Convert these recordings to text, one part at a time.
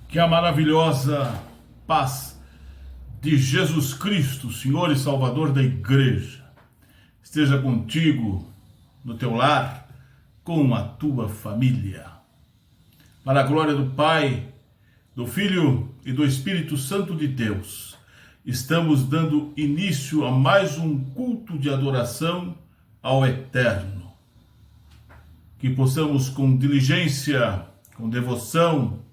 Que a maravilhosa paz de Jesus Cristo, Senhor e Salvador da Igreja, esteja contigo, no teu lar, com a tua família. Para a glória do Pai, do Filho e do Espírito Santo de Deus, estamos dando início a mais um culto de adoração ao Eterno. Que possamos com diligência, com devoção,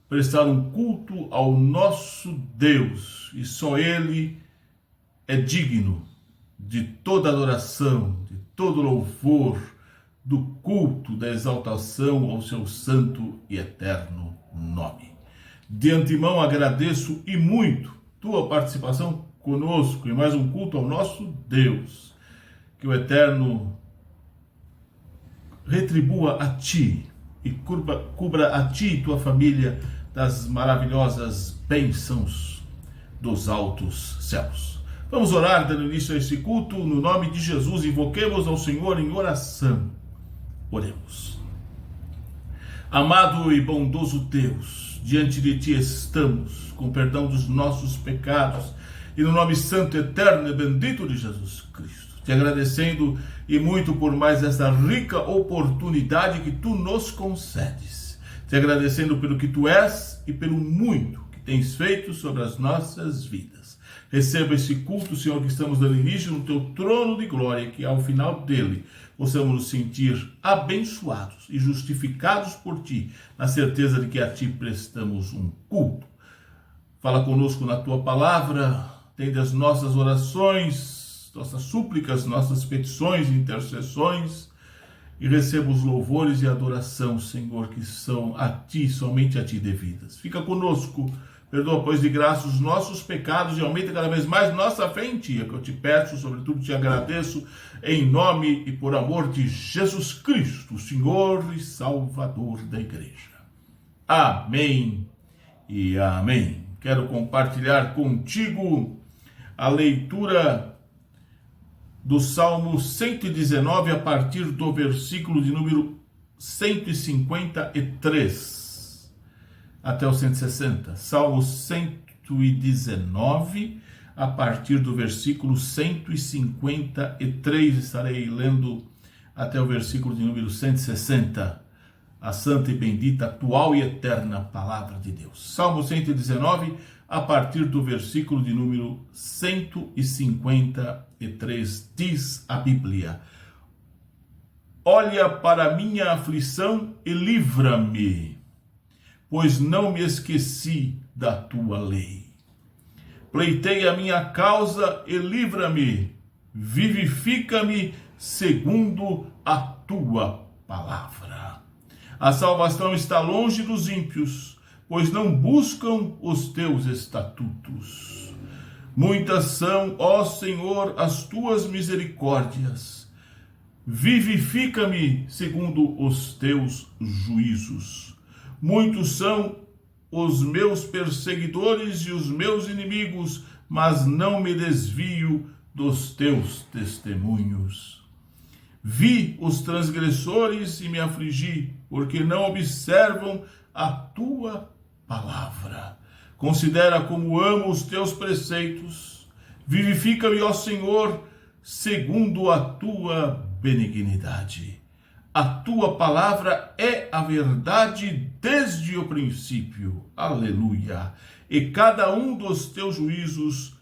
prestar um culto ao nosso Deus, e só Ele é digno de toda adoração, de todo louvor, do culto, da exaltação ao seu santo e eterno nome. De antemão agradeço e muito tua participação conosco em mais um culto ao nosso Deus. Que o Eterno retribua a ti e cubra a ti e tua família das maravilhosas bênçãos dos altos céus. Vamos orar dando início a este culto no nome de Jesus. Invoquemos ao Senhor em oração. Oremos. Amado e bondoso Deus, diante de ti estamos com perdão dos nossos pecados e no nome santo, eterno e bendito de Jesus Cristo, te agradecendo e muito por mais essa rica oportunidade que tu nos concedes. Te agradecendo pelo que tu és e pelo muito que tens feito sobre as nossas vidas. Receba esse culto, Senhor, que estamos dando início no teu trono de glória, que ao final dele possamos nos sentir abençoados e justificados por ti, na certeza de que a ti prestamos um culto. Fala conosco na tua palavra, atende as nossas orações, nossas súplicas, nossas petições e intercessões, e receba os louvores e adoração, Senhor, que são a ti, somente a ti devidas. Fica conosco, perdoa, pois, de graça os nossos pecados e aumenta cada vez mais nossa fé em ti. É que eu te peço, sobretudo te agradeço, em nome e por amor de Jesus Cristo, Senhor e Salvador da Igreja. Amém e amém. Quero compartilhar contigo a leitura do Salmo 119, a partir do versículo de número 153 até o 160. Salmo 119, a partir do versículo 153, estarei lendo até o versículo de número 160, a santa e bendita, atual e eterna palavra de Deus. Salmo 119, a partir do versículo de número 153, diz a Bíblia: Olha para minha aflição e livra-me, pois não me esqueci da tua lei. Pleiteia a minha causa e livra-me, vivifica-me segundo a tua palavra. A salvação está longe dos ímpios, pois não buscam os teus estatutos. Muitas são, ó Senhor, as tuas misericórdias. Vivifica-me segundo os teus juízos. Muitos são os meus perseguidores e os meus inimigos, mas não me desvio dos teus testemunhos. Vi os transgressores e me afligi, porque não observam a tua palavra. Considera como amo os teus preceitos. Vivifica-me, ó Senhor, segundo a tua benignidade. A tua palavra é a verdade desde o princípio. Aleluia. E cada um dos teus juízos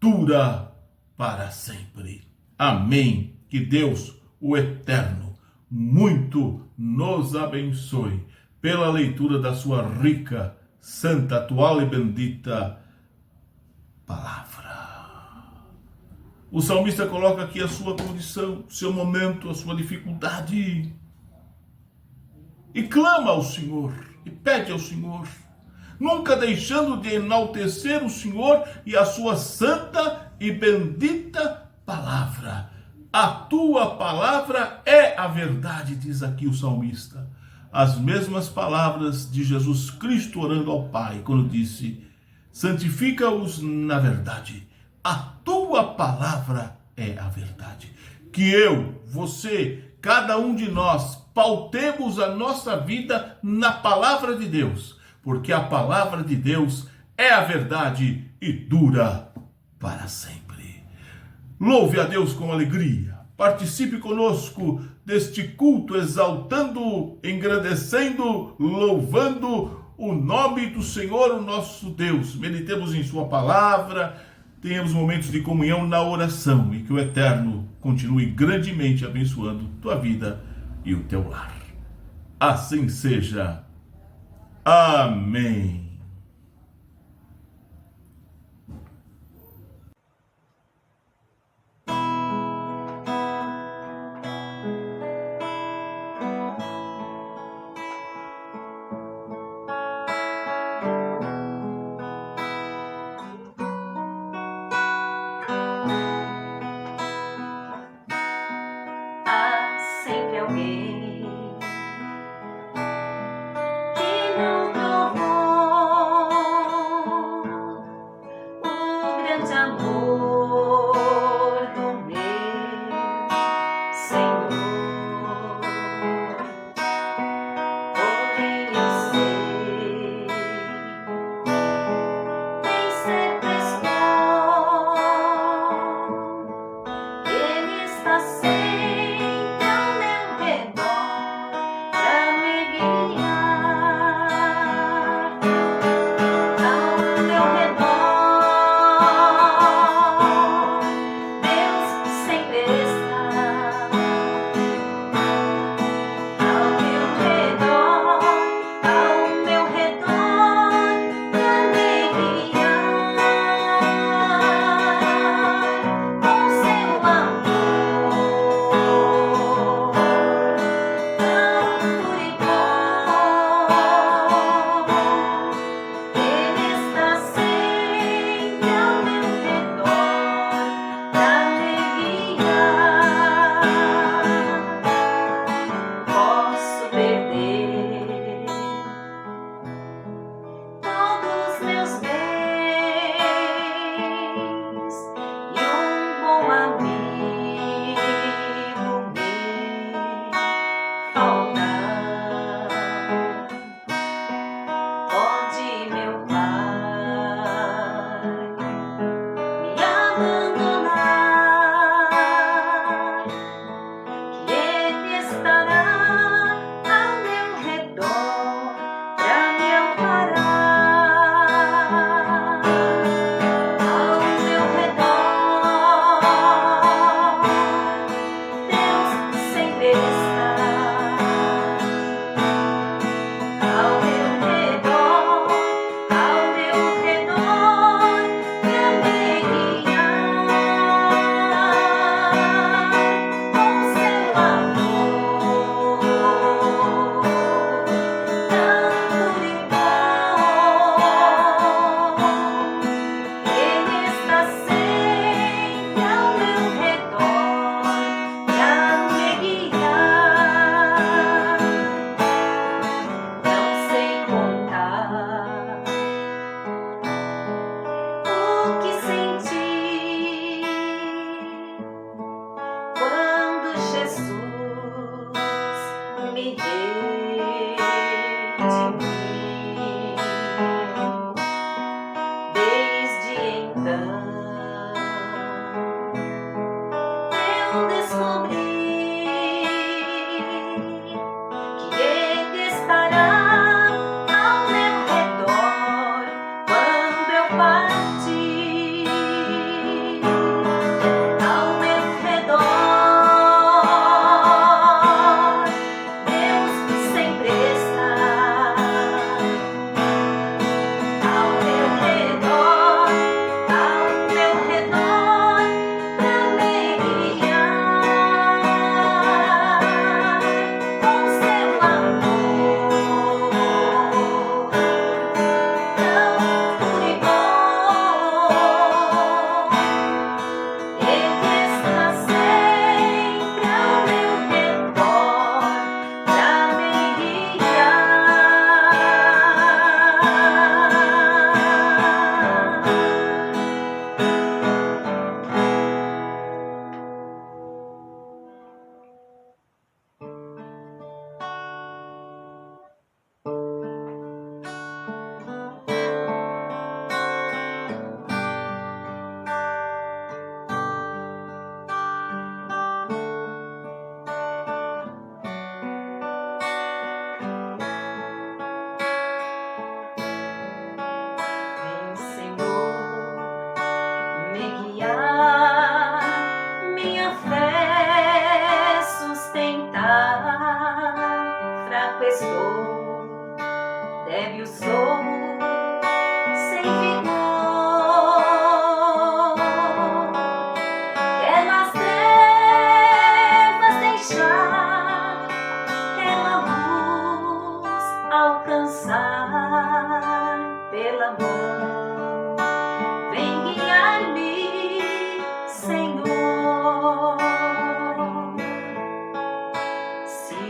dura para sempre. Amém. Que Deus, o Eterno, muito nos abençoe pela leitura da sua rica, santa, atual e bendita palavra. O salmista coloca aqui a sua condição, o seu momento, a sua dificuldade, e clama ao Senhor, e pede ao Senhor, nunca deixando de enaltecer o Senhor e a sua santa e bendita palavra. A tua palavra é a verdade, diz aqui o salmista. As mesmas palavras de Jesus Cristo orando ao Pai, quando disse: santifica-os na verdade. A tua palavra é a verdade. Que eu, você, cada um de nós, pautemos a nossa vida na palavra de Deus, porque a palavra de Deus é a verdade e dura para sempre. Louve a Deus com alegria. Participe conosco deste culto, exaltando, engrandecendo, louvando o nome do Senhor, o nosso Deus. Meditemos em sua palavra, tenhamos momentos de comunhão na oração e que o Eterno continue grandemente abençoando tua vida e o teu lar. Assim seja. Amém.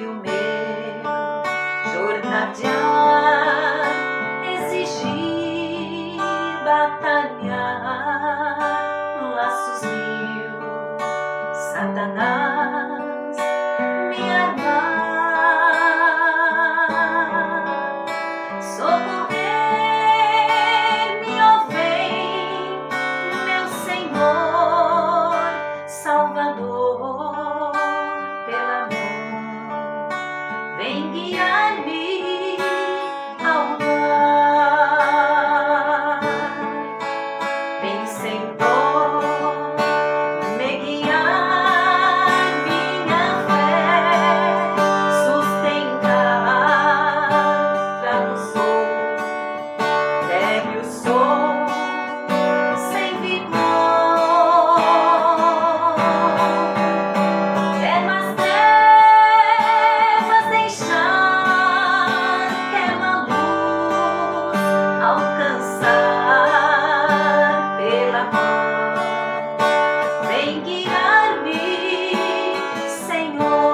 o meu jornadear exigir batalhar, laços mil, Satanás me armar, socorrer-me, ó vem, meu Senhor, Salvador, pela mão, vem guiar-me ao lar, vem, Senhor, me guiar, minha fé sustentar, fraco sou, débil sou, sem vigor, trevas deixar, quero a luz alcançar pela mão, vem guiar-me, Senhor.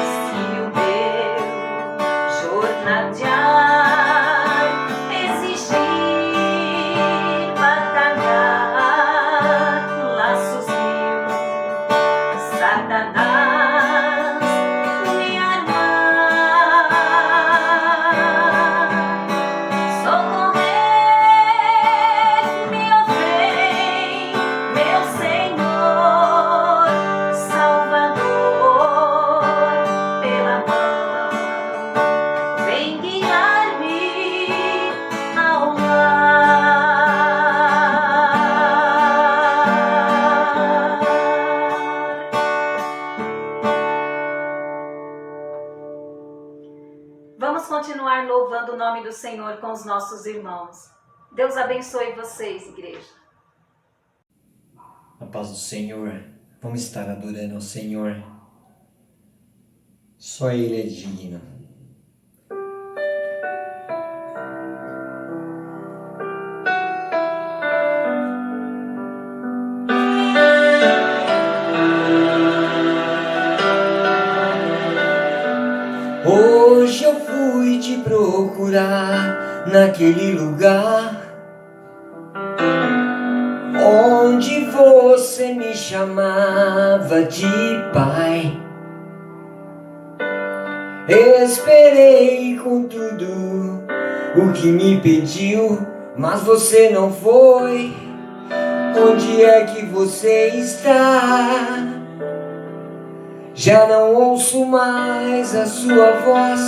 Se o meu jornadear exigir batalhar, laços mil, Satanás me armar, socorrer-me, ó vem, meu Senhor, Salvador, pela mão, vem guiar-me ao lar. Vamos continuar louvando o nome do Senhor com os nossos irmãos. Deus abençoe vocês, igreja. A paz do Senhor, vamos estar adorando ao Senhor. Só Ele é digno. Hoje eu fui te procurar naquele lugar onde você me chamava de pai. Esperei com tudo o que me pediu, mas você não foi. Onde é que você está? Já não ouço mais a sua voz.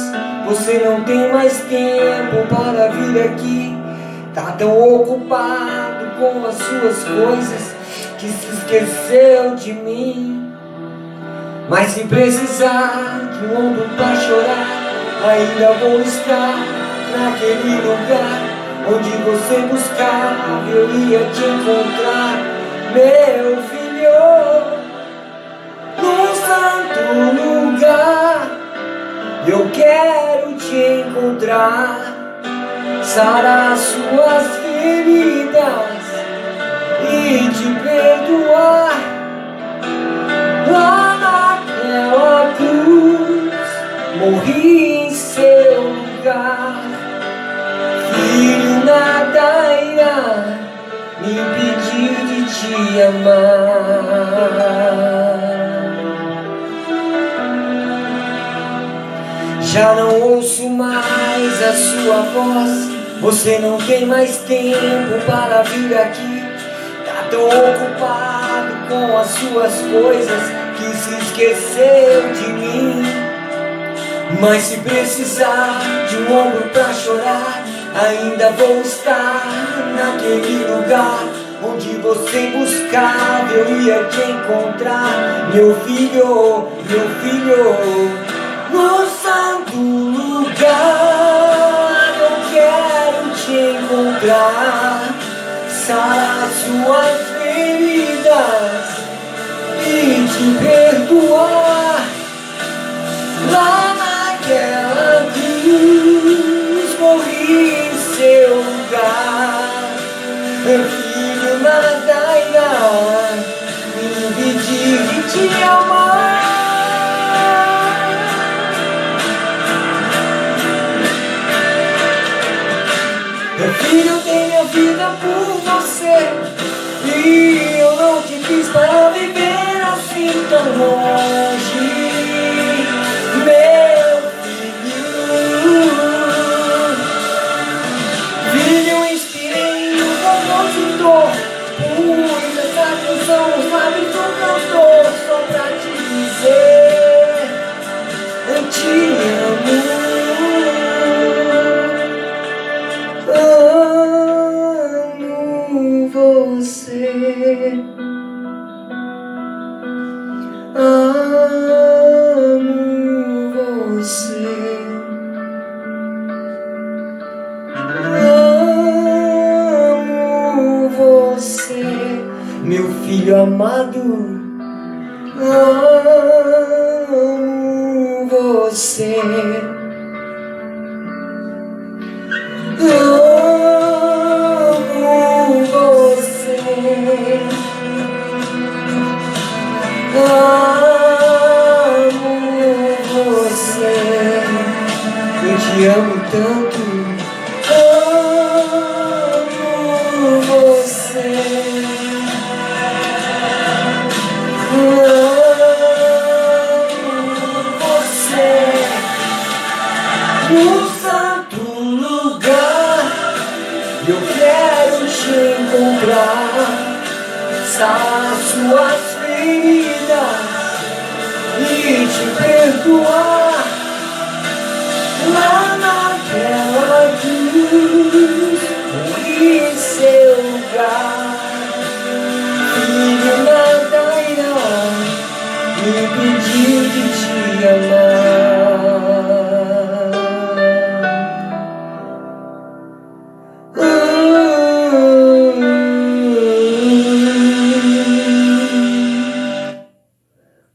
Você não tem mais tempo para vir aqui. Tá tão ocupado com as suas coisas que se esqueceu de mim. Mas se precisar de um ombro pra chorar, ainda vou estar naquele lugar onde você buscava, eu ia te encontrar, meu filho. No santo lugar eu quero te encontrar, sarar suas feridas e te perdoar. Lá naquela cruz morri em seu lugar. Filho, nada irá me impedir de te amar. Já não ouço mais a sua voz. Você não tem mais tempo para vir aqui. Tá tão ocupado com as suas coisas que se esqueceu de mim. Mas se precisar de um ombro pra chorar, ainda vou estar naquele lugar onde você buscava, eu ia te encontrar, meu filho, meu filho. No santo lugar eu quero te encontrar, sarar suas feridas e te perdoar. Lá naquela cruz morri em seu lugar. Meu filho, nada irá me impedir de me amar. Meu filho, tem minha vida por você, e eu não te fiz para viver assim tão longe. Meu filho, inspirei um compositor, pus essa canção nos lábios do cantor, só pra te dizer, eu te amo. Amo você. Amo você. Amo você, meu filho amado. Amo você. Amo você. Amo você. Eu te amo tanto. Amo você. No santo lugar, eu quero te encontrar, sarar suas feridas e te perdoar. Lá naquela cruz, em seu lugar, filho, nada irá me impedir de te amar.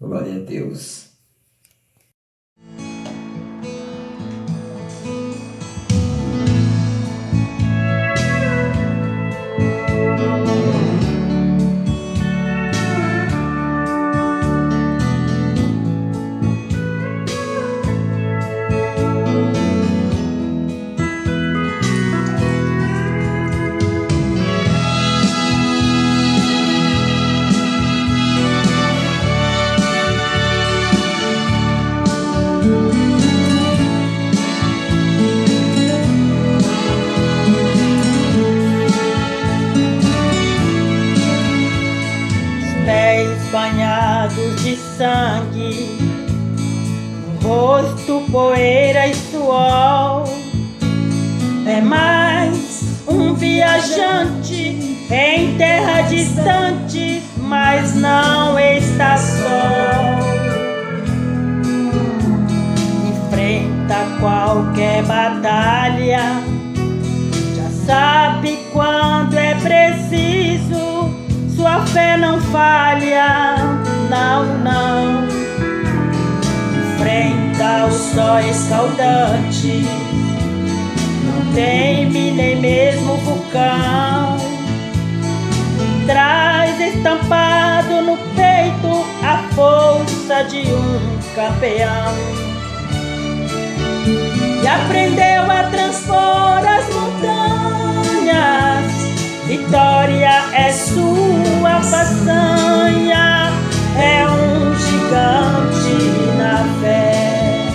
Glória a Deus. Banhados de sangue, no rosto poeira e suor. É mais um viajante em terra distante, mas não está só. Enfrenta qualquer batalha, já sabe quando é preciso. Sua fé não falha, não, não. Enfrenta o sol escaldante, não teme nem mesmo o vulcão. Traz estampado no peito a força de um campeão. E aprendeu a transpor as montanhas. Vitória é sua façanha, é um gigante na fé.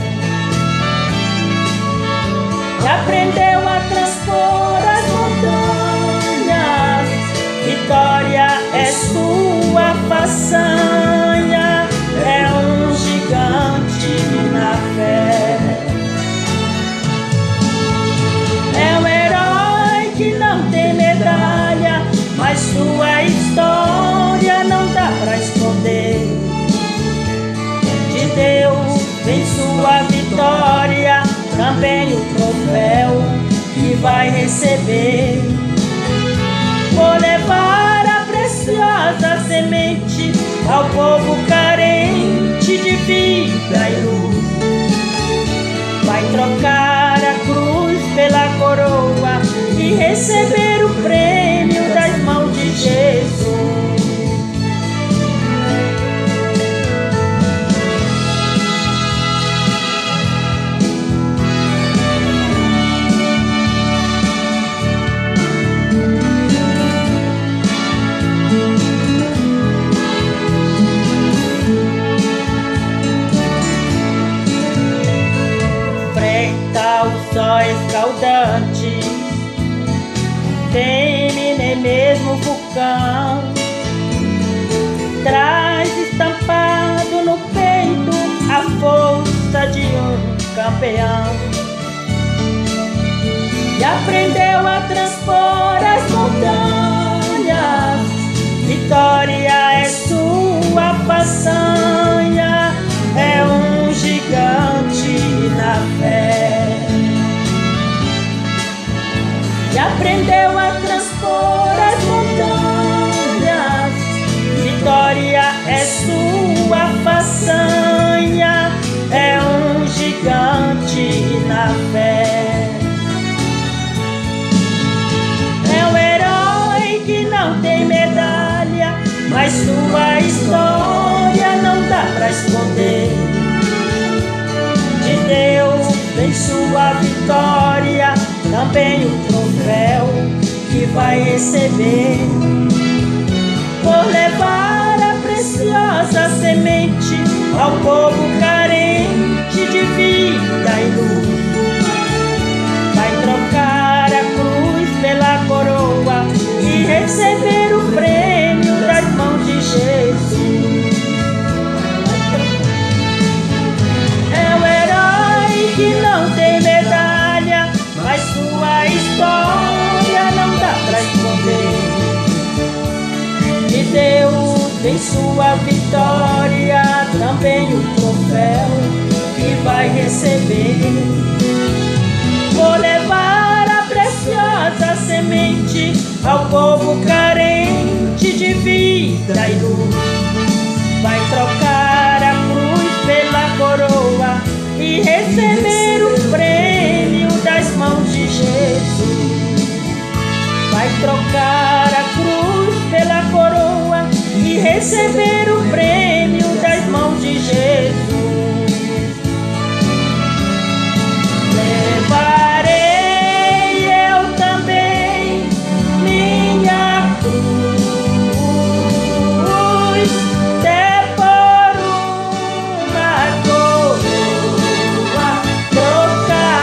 Aprendeu a transpor as montanhas. Vitória é sua façanha, é um gigante na fé. É um herói que não tem medalha, mas sua história não dá pra esconder. De Deus vem sua vitória, também o troféu que vai receber. Vou levar a preciosa semente ao povo carente de vida e luz. Vai trocar a cruz pela coroa e receber o prêmio das mãos de Jesus. dantes, teme nem mesmo o vulcão, traz estampado no peito a força de um campeão, e aprendeu a transpor as montanhas. Vitória é sua façanha, é um gigante na fé. E aprendeu a transpor as montanhas. Vitória é sua façanha, é um gigante na fé. É um herói que não tem medalha, mas sua história não dá pra esconder. De Deus vem sua vitória, também o troféu que vai receber, por levar a preciosa semente ao povo carente de vida e luz. Vai trocar a cruz pela coroa e receber o prêmio das mãos de Jesus. É um herói que não tem medalha, mas sua história não dá pra esconder. De Deus vem sua vitória, também o troféu que vai receber, por levar a preciosa semente ao povo carente de vida e luz. Vai trocar a cruz pela coroa e receber o prêmio das mãos de Jesus. Vai trocar a cruz pela coroa e receber o prêmio das mãos de Jesus. Levarei eu também minha cruz, até por uma coroa trocar.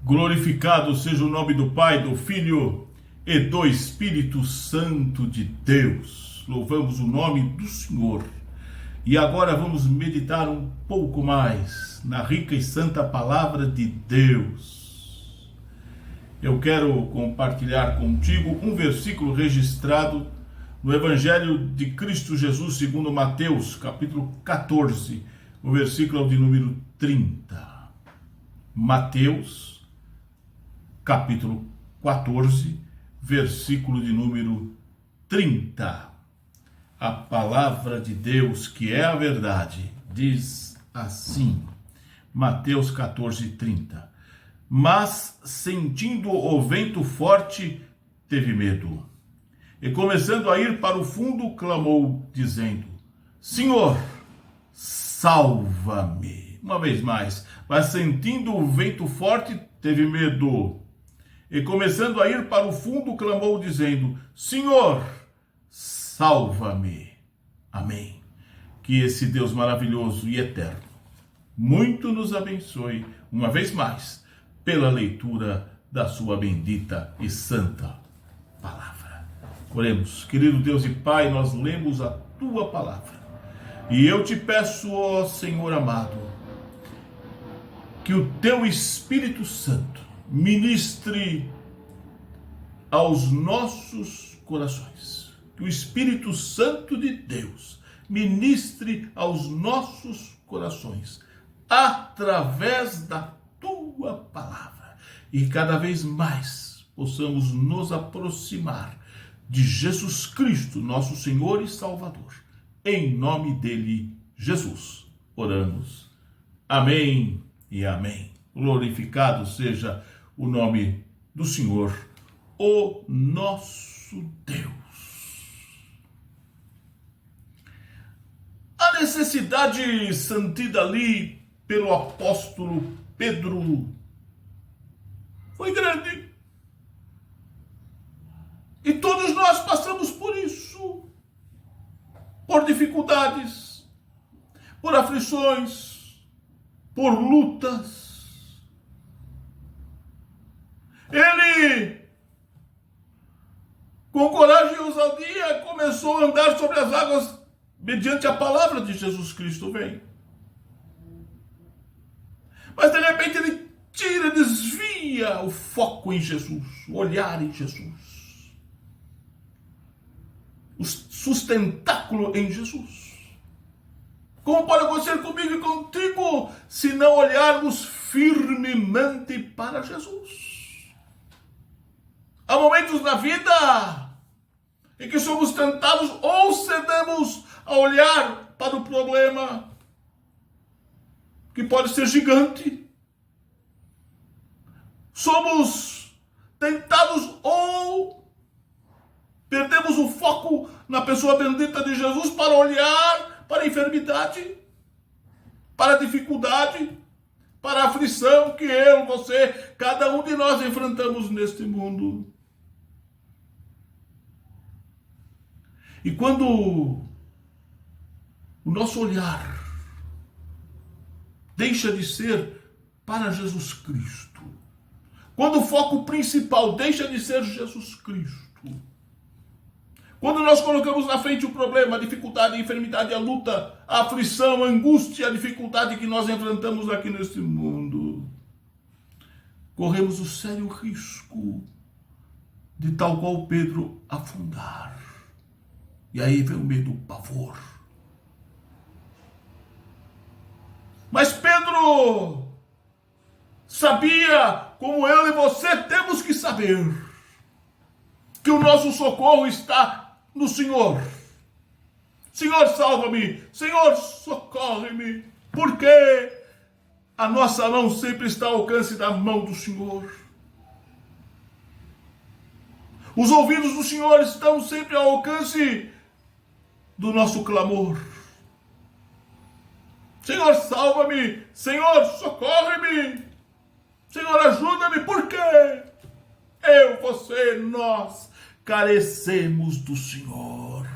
Glorificado seja o nome do Pai, do Filho e do Espírito Santo de Deus. Louvamos o nome do Senhor. E agora vamos meditar um pouco mais na rica e santa palavra de Deus. Eu quero compartilhar contigo um versículo registrado no Evangelho de Cristo Jesus segundo Mateus, capítulo 14, o versículo de número 30. Mateus, capítulo 14, versículo de número 30. A palavra de Deus, que é a verdade, diz assim, Mateus 14, 30. Mas, sentindo o vento forte, teve medo. E começando a ir para o fundo, clamou, dizendo, Senhor, salva-me. Uma vez mais, mas sentindo o vento forte, teve medo. E começando a ir para o fundo, clamou, dizendo, Senhor, salva-me. Amém. Que esse Deus maravilhoso e eterno muito nos abençoe, uma vez mais, pela leitura da sua bendita e santa palavra. Oremos. Querido Deus e Pai, nós lemos a tua palavra. E eu te peço, ó Senhor amado, que o teu Espírito Santo ministre aos nossos corações. Que o Espírito Santo de Deus ministre aos nossos corações através da tua palavra. E cada vez mais possamos nos aproximar de Jesus Cristo, nosso Senhor e Salvador. Em nome dele, Jesus, oramos. Amém e amém. Glorificado seja o nome do Senhor, o nosso Deus. A necessidade sentida ali pelo apóstolo Pedro foi grande. E todos nós passamos por isso, por dificuldades, por aflições, por lutas. Ele, com coragem e ousadia, começou a andar sobre as águas mediante a palavra de Jesus Cristo. Vem. Mas de repente ele desvia o foco em Jesus, o olhar em Jesus, o sustentáculo em Jesus. Como pode acontecer comigo e contigo se não olharmos firmemente para Jesus? Há momentos na vida em que somos tentados ou cedemos a olhar para o problema, que pode ser gigante. Somos tentados ou perdemos o foco na pessoa bendita de Jesus para olhar para a enfermidade, para a dificuldade, para a aflição que eu, você, cada um de nós enfrentamos neste mundo. E quando o nosso olhar deixa de ser para Jesus Cristo, quando o foco principal deixa de ser Jesus Cristo, quando nós colocamos na frente o problema, a dificuldade, a enfermidade, a luta, a aflição, a angústia, a dificuldade que nós enfrentamos aqui neste mundo, corremos o sério risco de, tal qual Pedro, afundar. E aí vem o medo, o pavor. Mas Pedro sabia, como eu e você temos que saber, que o nosso socorro está no Senhor. Senhor, salva-me. Senhor, socorre-me. Porque a nossa mão sempre está ao alcance da mão do Senhor. Os ouvidos do Senhor estão sempre ao alcance do nosso clamor. Senhor, salva-me. Senhor, socorre-me. Senhor, ajuda-me. Por quê? Eu, você, nós carecemos do Senhor.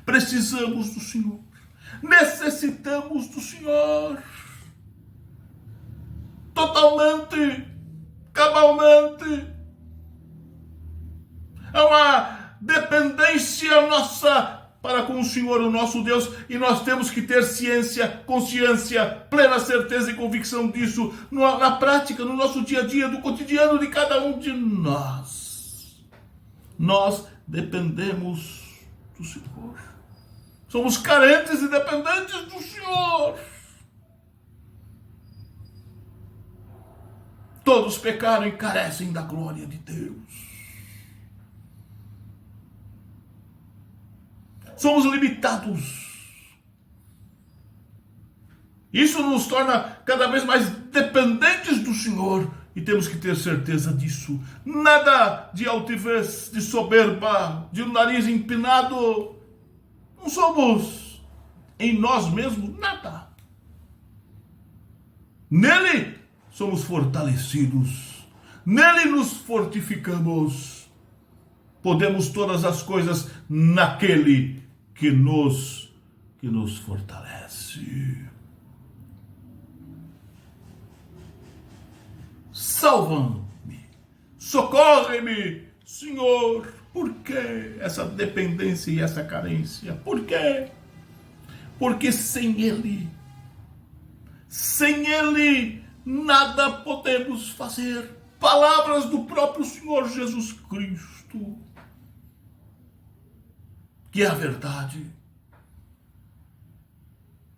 Precisamos do Senhor. Necessitamos do Senhor. Totalmente, cabalmente. É uma dependência nossa para com o Senhor, o nosso Deus, e nós temos que ter ciência, consciência, plena certeza e convicção disso na prática, no nosso dia a dia, no cotidiano de cada um de nós. Nós dependemos do Senhor. Somos carentes e dependentes do Senhor. Todos pecaram e carecem da glória de Deus. Somos limitados. Isso nos torna cada vez mais dependentes do Senhor e temos que ter certeza disso. Nada de altivez, de soberba, de um nariz empinado. Não somos em nós mesmos nada. Nele somos fortalecidos. Nele nos fortificamos. Podemos todas as coisas naquele que nos fortalece. Salva-me, socorre-me, Senhor. Por que essa dependência e essa carência? Por quê? Porque sem Ele nada podemos fazer. Palavras do próprio Senhor Jesus Cristo, que é a verdade.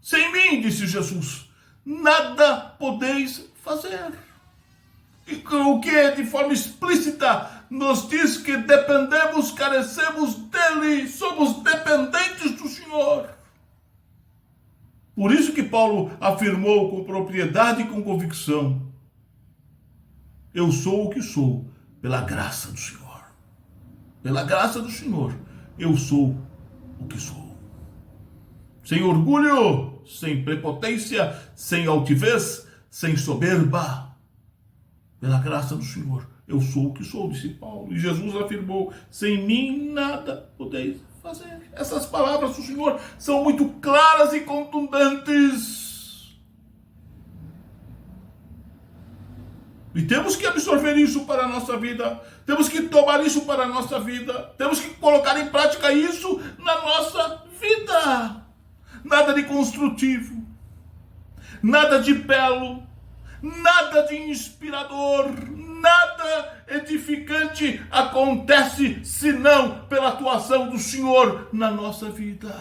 Sem mim, disse Jesus, nada podeis fazer. E o que de forma explícita nos diz que dependemos, carecemos dele, somos dependentes do Senhor. Por isso que Paulo afirmou com propriedade e com convicção: eu sou o que sou, pela graça do Senhor. Pela graça do Senhor, eu sou o que sou. Sem orgulho, sem prepotência, sem altivez, sem soberba. Pela graça do Senhor, eu sou o que sou, disse Paulo. E Jesus afirmou: sem mim nada podeis fazer. Essas palavras do Senhor são muito claras e contundentes. E temos que absorver isso para a nossa vida. Temos que tomar isso para a nossa vida. Temos que colocar em prática isso na nossa vida. Nada de construtivo, nada de belo, nada de inspirador, nada edificante acontece senão pela atuação do Senhor na nossa vida,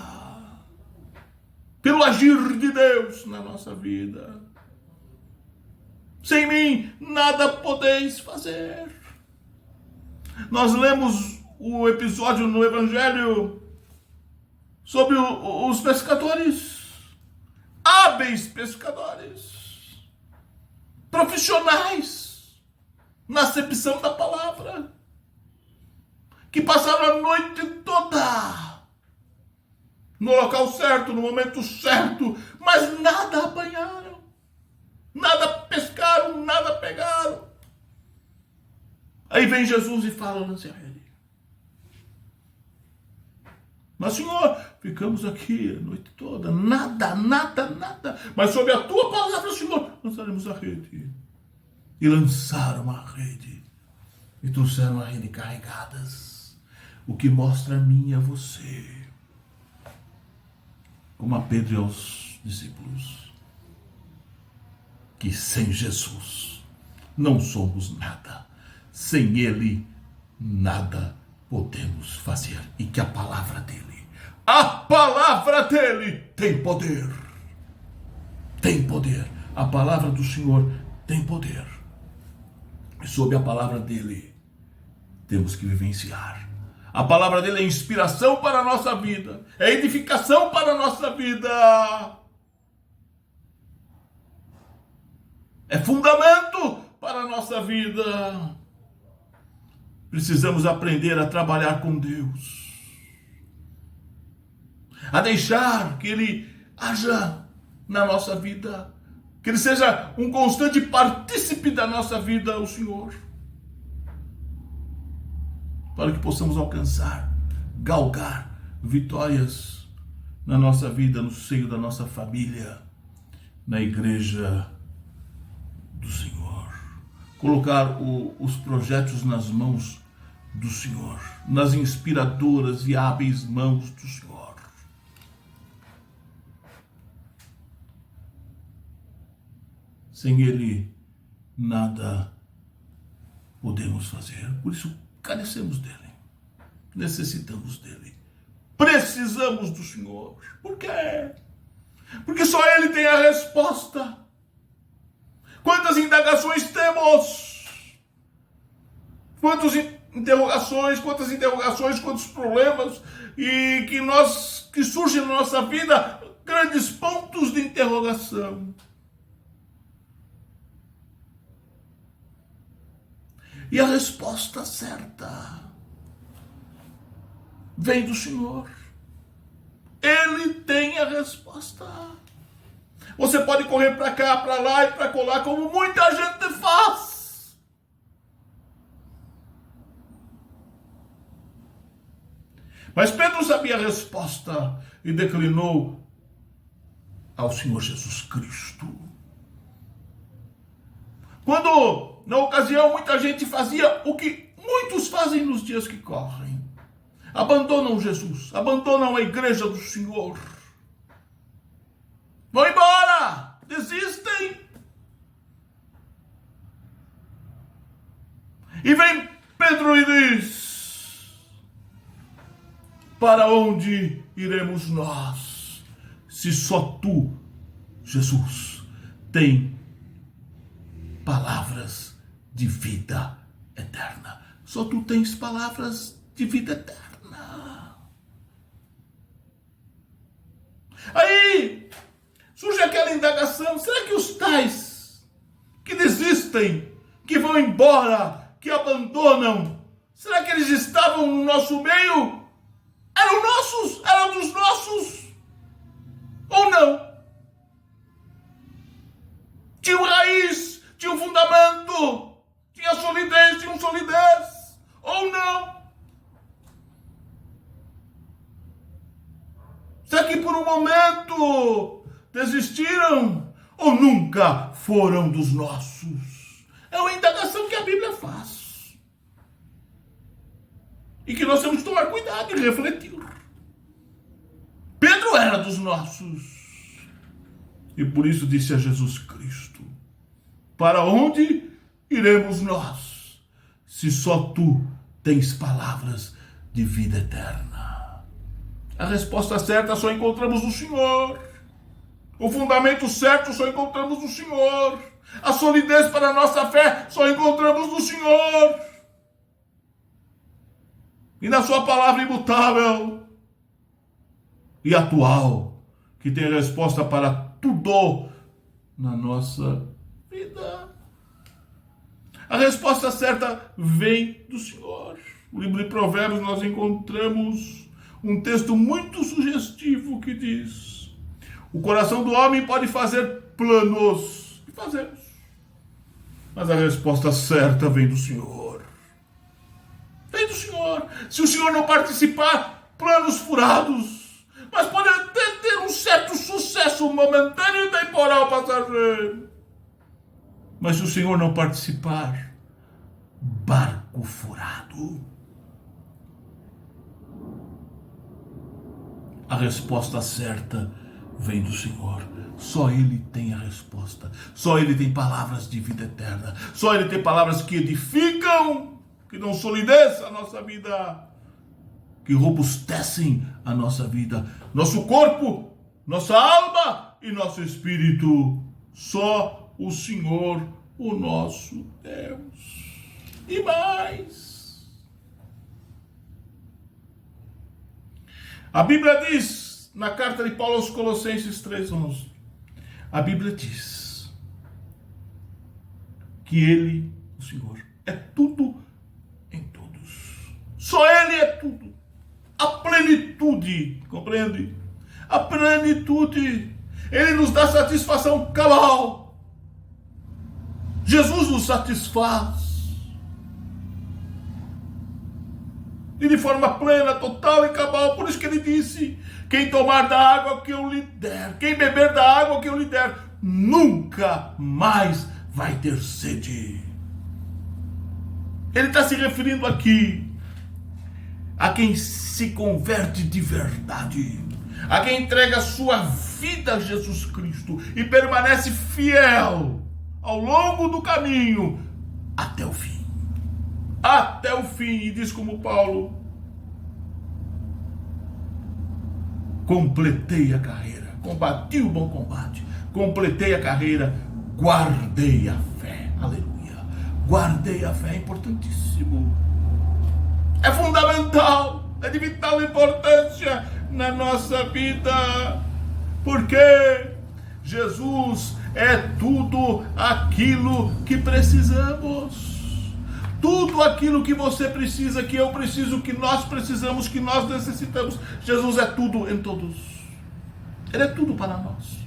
pelo agir de Deus na nossa vida. Sem mim nada podeis fazer. Nós lemos o episódio no Evangelho sobre os pescadores, hábeis pescadores, profissionais na acepção da palavra, que passaram a noite toda no local certo, no momento certo, mas nada apanharam, nada pescaram, nada pegaram. Aí vem Jesus e fala: lance a rede. Mas, Senhor, ficamos aqui a noite toda, nada. Mas sob a tua palavra, Senhor, lançaremos a rede. E lançaram a rede. E trouxeram a rede carregadas. O que mostra a mim e a você, como a Pedro e aos discípulos, que sem Jesus não somos nada. Sem Ele, nada podemos fazer. E que a palavra dele tem poder. Tem poder. A palavra do Senhor tem poder. E sob a palavra dele, temos que vivenciar. A palavra dele é inspiração para a nossa vida. É edificação para a nossa vida. É fundamento para a nossa vida. Precisamos aprender a trabalhar com Deus, a deixar que Ele haja na nossa vida, que Ele seja um constante partícipe da nossa vida, o Senhor, para que possamos alcançar, galgar vitórias na nossa vida, no seio da nossa família, na igreja do Senhor. Colocar os projetos nas mãos do Senhor, nas inspiradoras e hábeis mãos do Senhor. Sem Ele, nada podemos fazer. Por isso, carecemos dEle. Necessitamos dEle. Precisamos do Senhor. Por quê? Porque só Ele tem a resposta. Quantas indagações temos? Quantas interrogações, quantos problemas que surgem na nossa vida, grandes pontos de interrogação. E a resposta certa vem do Senhor. Ele tem a resposta. Você pode correr para cá, para lá e para colar, como muita gente faz. Mas Pedro sabia a resposta e declinou ao Senhor Jesus Cristo. Quando, na ocasião, muita gente fazia o que muitos fazem nos dias que correm. Abandonam Jesus, abandonam a igreja do Senhor. Vão embora, desistem. E vem Pedro e diz: para onde iremos nós, se só tu, Jesus, tem palavras de vida eterna? Só tu tens palavras de vida eterna. Aí surge aquela indagação: será que os tais que desistem, que vão embora, que abandonam, será que eles estavam no nosso meio? Eram nossos? Eram dos nossos? Ou não? Tinha uma raiz, tinha um fundamento, desistido? Desistiram ou nunca foram dos nossos? É uma indagação que a Bíblia faz. E que nós temos que tomar cuidado e refletir. Pedro era dos nossos. E por isso disse a Jesus Cristo: para onde iremos nós, se só tu tens palavras de vida eterna? A resposta certa só encontramos no Senhor. O fundamento certo só encontramos no Senhor. A solidez para a nossa fé só encontramos no Senhor. E na sua palavra imutável e atual, que tem resposta para tudo na nossa vida. A resposta certa vem do Senhor. No livro de Provérbios nós encontramos um texto muito sugestivo que diz: o coração do homem pode fazer planos, e fazemos, mas a resposta certa vem do Senhor. Vem do Senhor. Se o Senhor não participar, planos furados, mas pode até ter um certo sucesso momentâneo e temporal passageiro. Mas se o Senhor não participar, barco furado. A resposta certa vem do Senhor. Só Ele tem a resposta. Só Ele tem palavras de vida eterna. Só Ele tem palavras que edificam, que dão solidez à nossa vida, que robustecem a nossa vida, nosso corpo, nossa alma e nosso espírito. Só o Senhor, o nosso Deus. E mais, a Bíblia diz, na carta de Paulo aos Colossenses 3:11, a Bíblia diz que Ele, o Senhor, é tudo em todos. Só Ele é tudo. A plenitude, compreende? A plenitude. Ele nos dá satisfação cabal. Jesus nos satisfaz. E de forma plena, total e cabal. Por isso que ele disse: quem tomar da água que eu lhe der, quem beber da água que eu lhe der, nunca mais vai ter sede. Ele está se referindo aqui a quem se converte de verdade, a quem entrega a sua vida a Jesus Cristo e permanece fiel ao longo do caminho até o fim. Até o fim. E diz como Paulo: completei a carreira, combati o bom combate, completei a carreira, guardei a fé. Aleluia. Guardei a fé, é importantíssimo. É fundamental, é de vital importância na nossa vida, porque Jesus é tudo aquilo que precisamos. Tudo aquilo que você precisa, que eu preciso, que nós precisamos, que nós necessitamos. Jesus é tudo em todos. Ele é tudo para nós.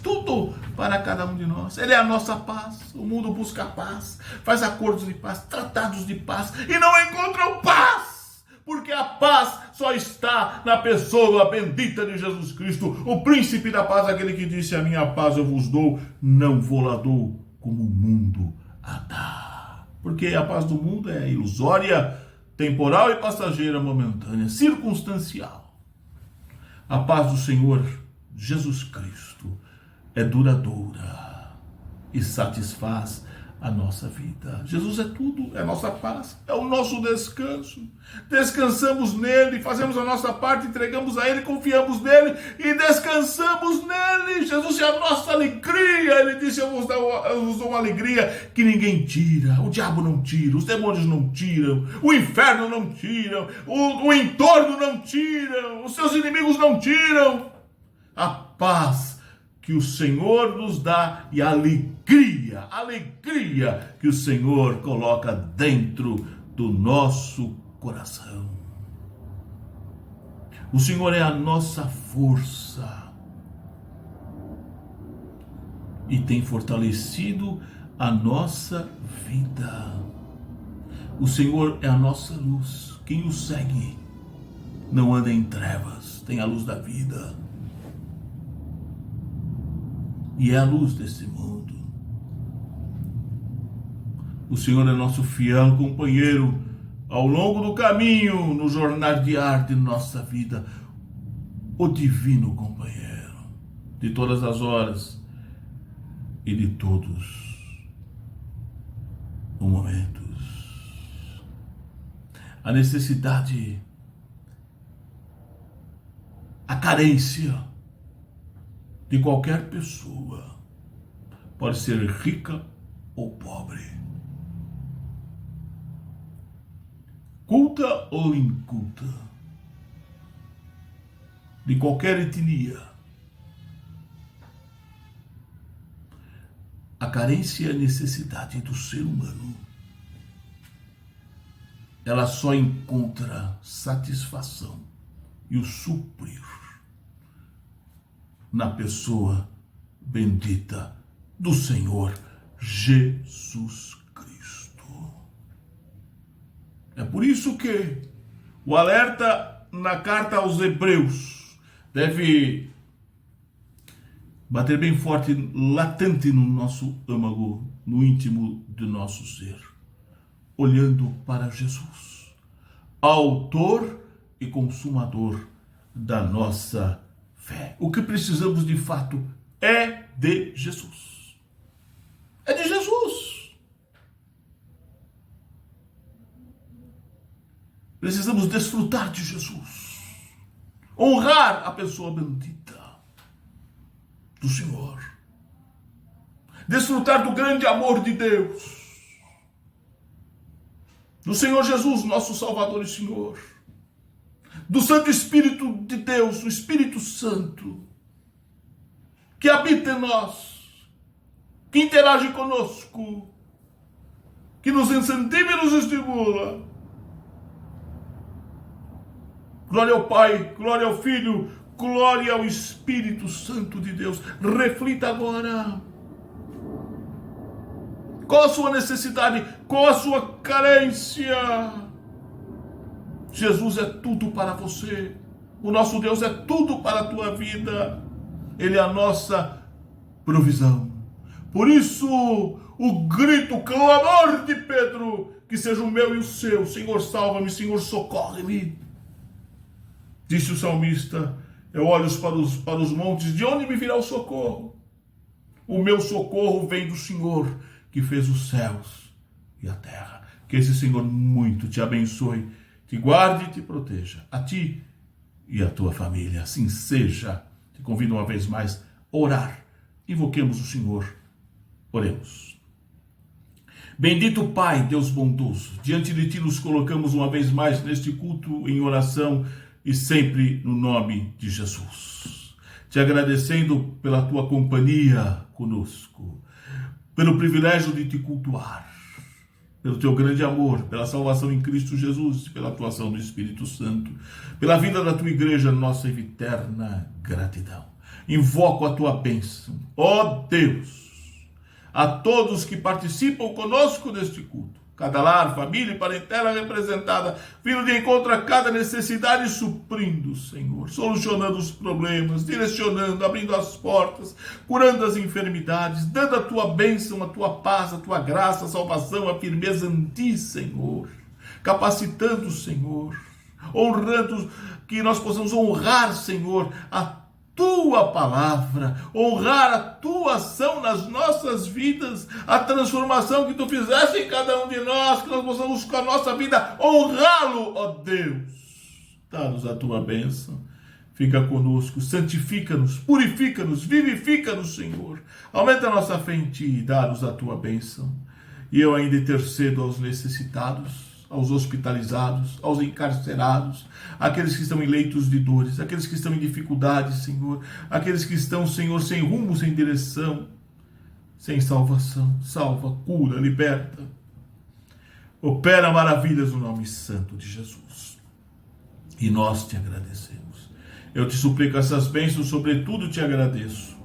Tudo para cada um de nós. Ele é a nossa paz. O mundo busca paz, faz acordos de paz, tratados de paz, e não encontram paz, porque a paz só está na pessoa bendita de Jesus Cristo, o príncipe da paz, aquele que disse: a minha paz eu vos dou, não vou lá dou como o mundo a dá. Porque a paz do mundo é ilusória, temporal e passageira, momentânea, circunstancial. A paz do Senhor Jesus Cristo é duradoura e satisfaz a nossa vida. Jesus é tudo, é a nossa paz, é o nosso descanso. Descansamos nele, fazemos a nossa parte, entregamos a ele, confiamos nele e descansamos nele. Jesus é a nossa alegria. Ele disse: eu vos dou uma alegria que ninguém tira. O diabo não tira, os demônios não tiram, o inferno não tira, o entorno não tira, os seus inimigos não tiram. A paz que o Senhor nos dá e a alegria que o Senhor coloca dentro do nosso coração. O Senhor é a nossa força e tem fortalecido a nossa vida. O Senhor é a nossa luz. Quem o segue não anda em trevas, tem a luz da vida. e é a luz desse mundo. O Senhor é nosso fiel companheiro ao longo do caminho, no jornal diário de nossa vida, o divino companheiro de todas as horas e de todos os momentos. A necessidade, a carência de qualquer pessoa, pode ser rica ou pobre, culta ou inculta, de qualquer etnia. A carência e a necessidade do ser humano, ela só encontra satisfação e o suprir na pessoa bendita do Senhor Jesus Cristo. É por isso que o alerta na carta aos Hebreus deve bater bem forte, latente no nosso âmago, no íntimo do nosso ser, olhando para Jesus, autor e consumador da nossa fé. O que precisamos de fato é de Jesus. É de Jesus. Precisamos desfrutar de Jesus, honrar a pessoa bendita do Senhor, desfrutar do grande amor de Deus, do Senhor Jesus, nosso Salvador e Senhor, do Santo Espírito de Deus, o Espírito Santo, que habita em nós, que interage conosco, que nos incentiva e nos estimula. Glória ao Pai, glória ao Filho, glória ao Espírito Santo de Deus. Reflita agora. Qual a sua necessidade? Qual a sua carência? Jesus é tudo para você. O nosso Deus é tudo para a tua vida. Ele é a nossa provisão. Por isso, o grito, o clamor de Pedro, que seja o meu e o seu. Senhor, salva-me, Senhor, socorre-me. Disse o salmista, eu olho para os montes, de onde me virá o socorro? O meu socorro vem do Senhor, que fez os céus e a terra. Que esse Senhor muito te abençoe, te guarde e te proteja, a ti e a tua família. Assim seja. Te convido uma vez mais a orar. Invoquemos o Senhor. Oremos. Bendito Pai, Deus bondoso, diante de ti nos colocamos uma vez mais neste culto em oração e sempre no nome de Jesus. Te agradecendo pela tua companhia conosco, pelo privilégio de te cultuar, pelo teu grande amor, pela salvação em Cristo Jesus, pela atuação do Espírito Santo, pela vida da tua igreja, nossa eterna gratidão. Invoco a tua bênção, ó Deus, a todos que participam conosco deste culto, cada lar, família e parentela representada, vindo de encontro a cada necessidade, suprindo, Senhor, solucionando os problemas, direcionando, abrindo as portas, curando as enfermidades, dando a tua bênção, a tua paz, a tua graça, a salvação, a firmeza em ti, Senhor, capacitando, Senhor, honrando, que nós possamos honrar, Senhor, a tua palavra, honrar a tua ação nas nossas vidas, a transformação que tu fizeste em cada um de nós, que nós possamos com a nossa vida honrá-lo, ó Deus. Dá-nos a tua bênção, fica conosco, santifica-nos, purifica-nos, vivifica-nos, Senhor. Aumenta a nossa fé em ti e dá-nos a tua bênção. E eu ainda intercedo aos necessitados, aos hospitalizados, aos encarcerados, aqueles que estão em leitos de dores, aqueles que estão em dificuldades, Senhor, aqueles que estão, Senhor, sem rumo, sem direção, sem salvação. Salva, cura, liberta. Opera maravilhas no nome santo de Jesus. E nós te agradecemos. Eu te suplico essas bênçãos, sobretudo te agradeço.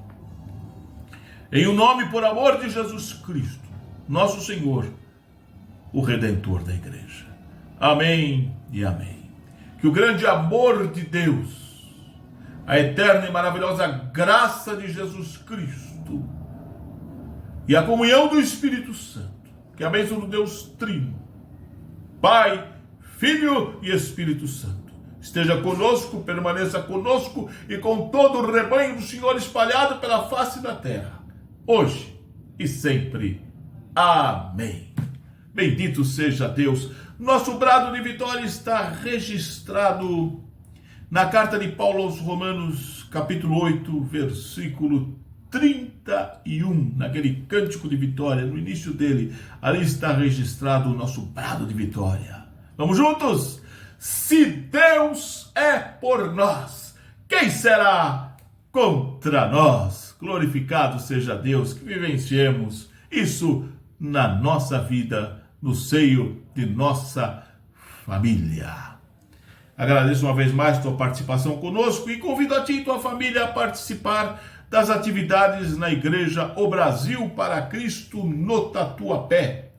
Em o nome, por amor de Jesus Cristo, nosso Senhor, o Redentor da Igreja. Amém e amém. Que o grande amor de Deus, a eterna e maravilhosa graça de Jesus Cristo Santo e a comunhão do Espírito Santo, que a bênção do Deus Trino, Pai, Filho e Espírito Santo, esteja conosco, permaneça conosco e com todo o rebanho do Senhor espalhado pela face da terra, hoje e sempre. Amém. Bendito seja Deus. Nosso brado de vitória está registrado na carta de Paulo aos Romanos, capítulo 8, versículo 31, naquele cântico de vitória, no início dele, ali está registrado o nosso brado de vitória. Vamos juntos? Se Deus é por nós, quem será contra nós? Glorificado seja Deus, que vivenciemos isso na nossa vida, no seio de nossa família. Agradeço uma vez mais tua participação conosco e convido a ti e tua família a participar das atividades na Igreja O Brasil para Cristo no Tatuapé,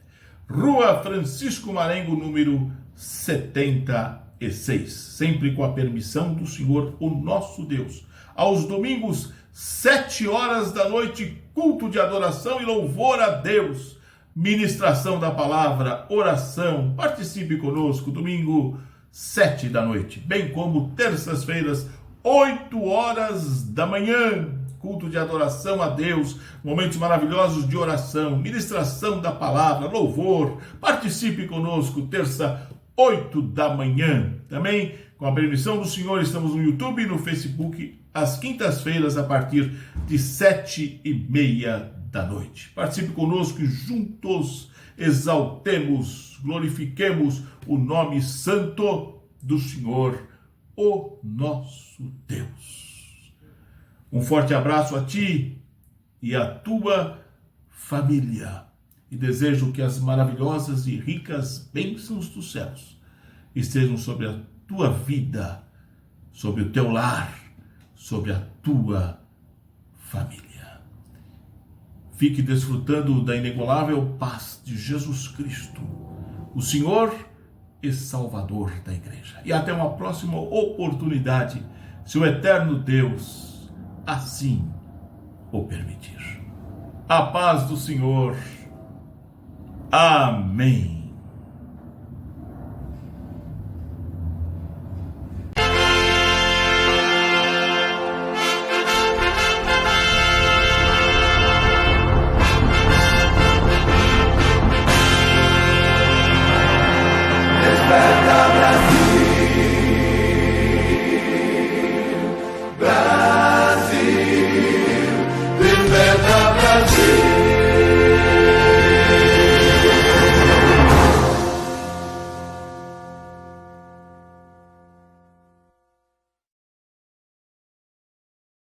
Rua Francisco Marengo, número 76, sempre com a permissão do Senhor, o nosso Deus. Aos domingos, 7 horas da noite, culto de adoração e louvor a Deus, ministração da palavra, oração. Participe conosco, domingo, 7 da noite, bem como terças-feiras, 8 horas da manhã, culto de adoração a Deus, momentos maravilhosos de oração, ministração da palavra, louvor. Participe conosco, terça, 8 da manhã. Também, com a permissão do Senhor, estamos no YouTube e no Facebook, às quintas-feiras, a partir de 7h30 da noite. Participe conosco e juntos exaltemos, glorifiquemos o nome santo do Senhor, o nosso Deus. Um forte abraço a ti e a tua família. E desejo que as maravilhosas e ricas bênçãos dos céus estejam sobre a tua vida, sobre o teu lar, sobre a tua família. Fique desfrutando da inigualável paz de Jesus Cristo, o Senhor e Salvador da Igreja. E até uma próxima oportunidade, se o eterno Deus assim o permitir. A paz do Senhor. Amém.